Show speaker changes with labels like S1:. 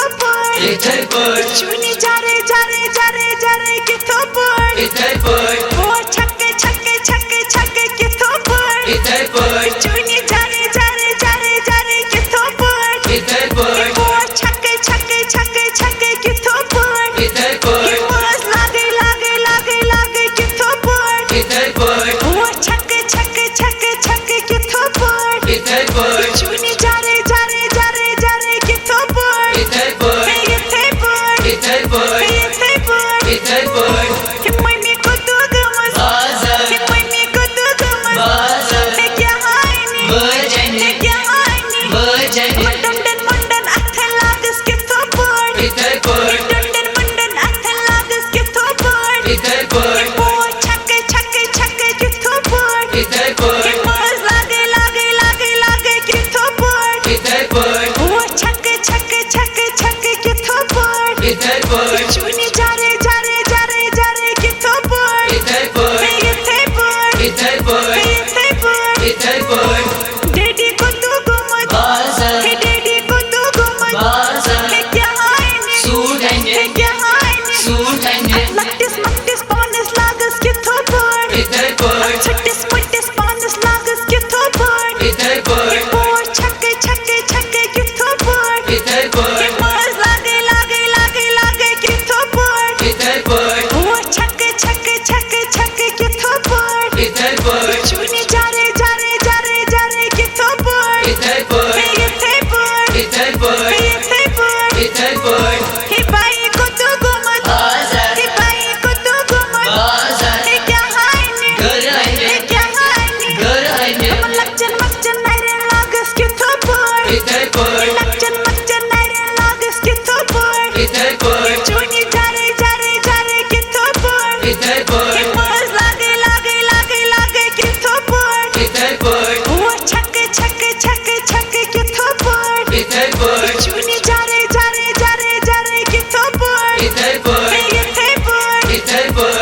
S1: थप्पड़
S2: इधर पड़
S1: चुनी जारे जारे जारे जारे के थप्पड़
S2: इधर पड़
S1: वो छक्के छक्के छक्के छक्के के थप्पड़
S2: इधर पड़
S1: चुनी जारे जारे जारे जारे के थप्पड़
S2: इधर पड़
S1: वो छक्के छक्के छक्के छक्के के थप्पड़
S2: इधर पड़
S1: बस लागे लागे लागे लागे के थप्पड़
S2: इधर पड़
S1: वो छक्के छक्के छक्के छक्के के थप्पड़
S2: इधर पड़
S1: चुनी जारे जारे जारे जारे के थप्पड़
S2: इधर पड़
S1: ये थप्पड़
S2: इधर पड़
S1: ये थप्पड़
S2: इधर पड़
S1: कि मनी को तो गमस
S2: बाजार
S1: कि मनी को तो गमस
S2: बाजार
S1: है क्या हाइनी
S2: भजन
S1: है क्या हाइनी
S2: भजन
S1: मुंडन मुंडन अथे लागस के थप्पड़
S2: इधर पड़
S1: मुंडन मुंडन अथे लागस के थप्पड़
S2: इधर पड़
S1: वो छक्के छक्के छक्के के थप्पड़
S2: इधर पड़
S1: बस लागे लागे लागे लागे के थप्पड़
S2: इधर पड़
S1: वो छक्के छक्के छक्के छक्के के थप्पड़
S2: इधर पड़
S1: चुनी जारे जारे जारे जारे के थप्पड़
S2: इधर पड़
S1: ये थप्पड़
S2: इधर पड़
S1: ये थप्पड़
S2: इधर पड़
S1: डैडी को तू गुमत
S2: बाजार
S1: हे डैडी को तू गुमत
S2: बाजार
S1: हे क्या हाइनी
S2: सूट
S1: हे
S2: है
S1: क्या हाइनी
S2: सूट है
S1: लट्टिस मट्टिस पानस लागस के थप्पड़
S2: इधर पड़
S1: छट्टिस मट्टिस पानस लागस के थप्पड़
S2: इधर पड़
S1: वो छक्के छक्के छक्के के थप्पड़
S2: इधर पड़
S1: बस लागे लागे लागे लागे के थप्पड़
S2: इधर पड़
S1: वो छक्के छक्के छक्के छक्के के थप्पड़
S2: इधर पड़
S1: चुनी जारे जारे जारे जारे के थप्पड़
S2: इधर पड़
S1: ये थप्पड़
S2: इधर पड़
S1: ये थप्पड़
S2: इधर पड़
S1: हे भाई को तो गुमत
S2: बाजार
S1: हे भाई को तो गुमत
S2: बाजार
S1: हे क्या हाइनी
S2: घर
S1: हे
S2: है
S1: क्या हाइनी
S2: घर है
S1: हम लक्षण मक्षण नायरे लागस के थप्पड़
S2: इधर पड़
S1: लक्षण मक्षण नायरे लागस के थप्पड़
S2: इधर पड़
S1: चुनी जारे जारे जारे के थप्पड़
S2: इधर पड़
S1: बस लागे लागे लागे लागे के थप्पड़
S2: इधर पड़
S1: वो छक्के छक्के छक्के छक्के के थप्पड़
S2: इधर पड़
S1: चुनी जारे जारे जारे जारे के थप्पड़
S2: इधर पड़
S1: ये थप्पड़
S2: इधर पड़